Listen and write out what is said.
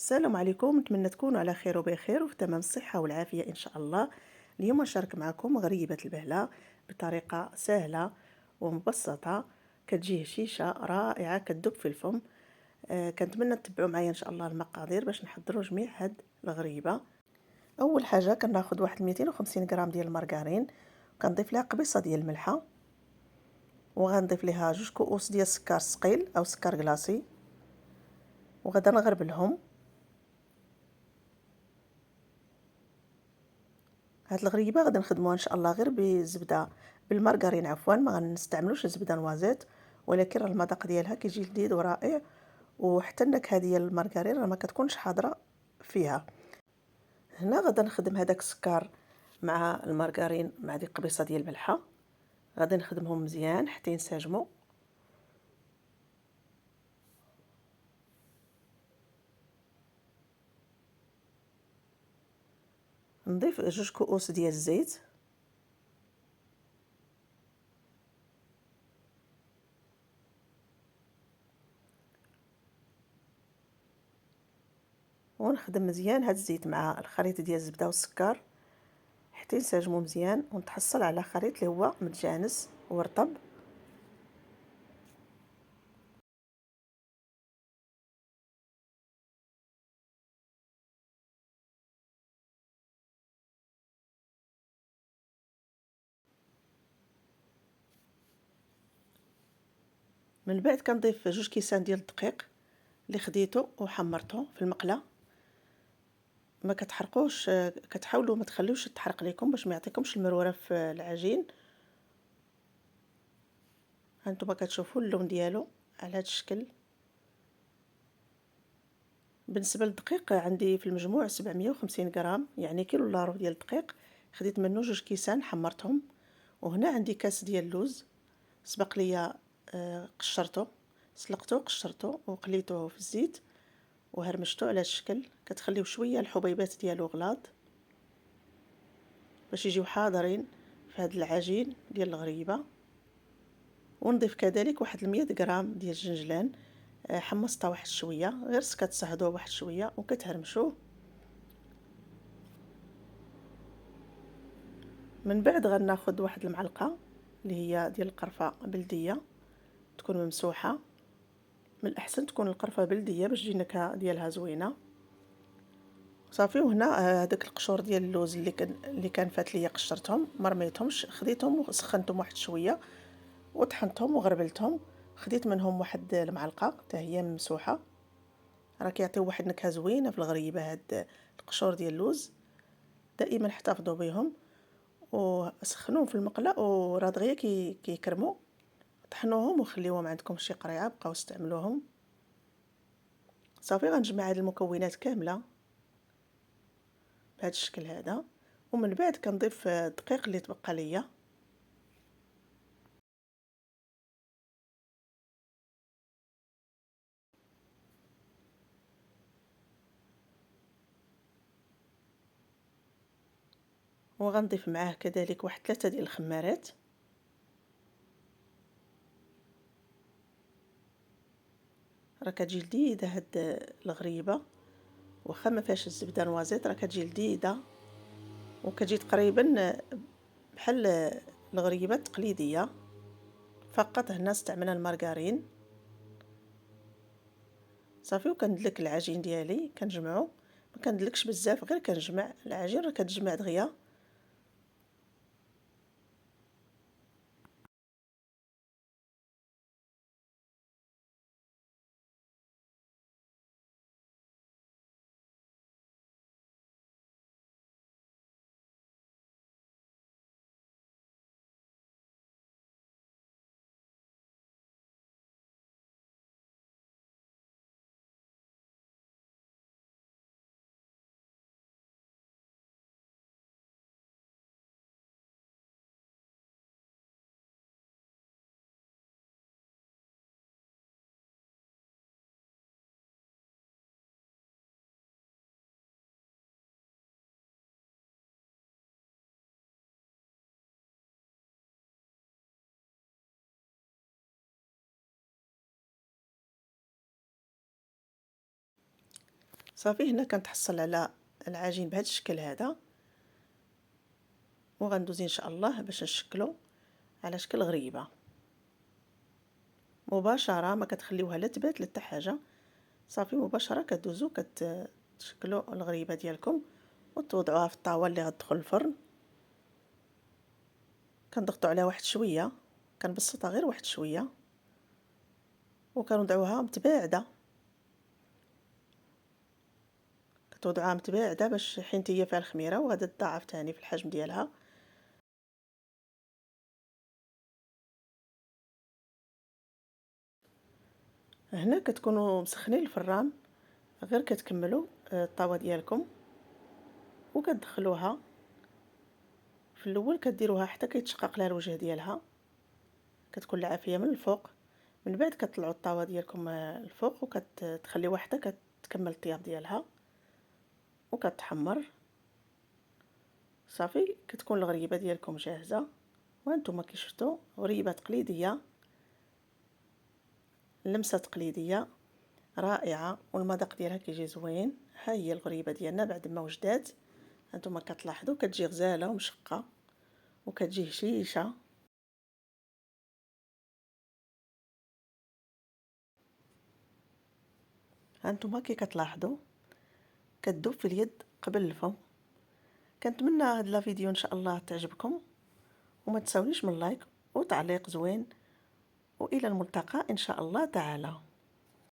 السلام عليكم، نتمنى تكونوا على خير وبخير وفي تمام الصحة والعافية إن شاء الله. اليوم نشارك معكم غريبة البهلة بطريقة سهلة ومبسطة. كتجي هشيشة رائعة كتذوب في الفم. كنتمنى تتبعوا معايا إن شاء الله المقادير باش نحضروا جميع هاد الغريبة. أول حاجة كناخد واحد 250 غرام ديال المارغرين، كنضيف لها قبيصة ديال الملحة، وغنضيف ليها 2 كؤوس ديال السكر ثقيل أو سكر كلاصي، وغادا نغربلهم. هاد الغريبه غادي نخدموها ان شاء الله غير بالزبده، بالمارغرين عفوا، ما غنستعملوش الزبده نوازيت، ولكن راه المذاق ديالها كيجي لذيذ ورائع، وحتى النكهه ديال المارغرين راه ما كتكونش حاضره فيها. هنا غادا نخدم هذاك السكر مع المارغرين مع ديك القبيصه ديال الملحه، غادي نخدمهم مزيان حتى ينسجموا. نضيف 2 كؤوس ديال الزيت، ونخدم مزيان هاد الزيت مع الخليط ديال الزبده والسكر حتى ينسجموا مزيان، ونتحصل على خليط اللي هو متجانس ورطب. من بعد كنضيف 2 كيسان ديال الدقيق اللي خديته وحمرته في المقله. ما كتحرقوش، كتحاولوا ما تخليوش تحرق لكم باش ما يعطيكمش المروره في العجين. هانتوما كتشوفوا اللون ديالو على هذا الشكل. بالنسبه للدقيق عندي في المجموع 750 غرام، يعني كيلو الا ربع ديال الدقيق. خديت منه 2 كيسان حمرتهم. وهنا عندي كاس ديال اللوز سبق ليا، قشرته، سلقته وقشرته وقليته في الزيت وهرمشته على الشكل. كتخليو شويه الحبيبات ديالو غلاظ باش يجيو حاضرين في هذا العجين ديال الغريبه. ونضيف كذلك واحد 100 غرام ديال الجنجلان، حمصتها واحد شويه، غير كتصهدوه واحد شويه وكتهرمشوه. من بعد غناخد واحد المعلقه اللي هي ديال القرفه بلديه، تكون ممسوحه. من الاحسن تكون القرفه بلديه باش تجي النكهه ديالها زوينه. صافي. وهنا هذاك القشور ديال اللوز اللي كان فات ليا قشرتهم، ما رميتهمش، خديتهم وسخنتهم واحد شويه وطحنتهم وغربلتهم. خديت منهم واحد المعلقه حتى هي ممسوحه، راه كيعطيو واحد النكهه زوينه في الغريبه. هاد القشور ديال اللوز دائما احتفظوا بهم وسخنوهم في المقله، وراه دغيا كيكرموا. طحنوهم وخليوهم عندكم شي قريعه بقاو استعملوهم. صافي. غنجمع هاد المكونات كامله بهذا الشكل هذا، ومن بعد كنضيف الدقيق اللي تبقى ليا. وغنضيف معاه كذلك واحد 3 ديال الخمارات. راه كتجي لذيذه هاد الغريبه، واخا ما فيهاش الزبده نوازيت راه كتجي لذيذه، وكتجي تقريبا بحال الغريبه التقليديه، فقط هنا استعملنا المارغرين. صافي. وكندلك العجين ديالي كنجمعو، ما كندلكش بزاف، غير كنجمع العجين، راه كتجمع دغيا. صافي هنا كنتحصل على العجين بهذا الشكل هذا، وغندوز ان شاء الله باش نشكلو على شكل غريبه مباشره، ما كتخليوها لا تبات لا حتى حاجه. صافي مباشره كدوزو كتشكلوا الغريبه ديالكم وتوضعوها في الطاوه اللي غتدخل الفرن. كنضغطوا عليها واحد شويه، كنبسطها غير واحد شويه وكنوضعوها متباعده، كتوضعوها متباعده باش حين هي فيها الخميره وغادي تضاعف ثاني في الحجم ديالها. هنا كتكونوا مسخنين الفران، غير كتكملوا الطاوه ديالكم وكتدخلوها في الاول كديروها حتى كيتشقق لها الوجه ديالها، كتكون العافيه من الفوق. من بعد كتطلعوا الطاوه ديالكم الفوق وكتخليوها حتى كتكمل الطياب ديالها وكتحمر. صافي كتكون الغريبه ديالكم جاهزه، وانتم كي شفتوا غريبه تقليديه، لمسه تقليديه رائعه والمذاق ديالها كيجي زوين. ها هي الغريبه ديالنا بعد ما وجدات، انتم كتلاحظوا كتجي غزاله ومشقه وكتجي هشيشه. هانتوما كي كتلاحظوا كتذوب في اليد قبل الفم. كنتمنى هاد لا فيديو ان شاء الله تعجبكم، وما تساونيش من لايك وتعليق زوين، والى الملتقى ان شاء الله تعالى.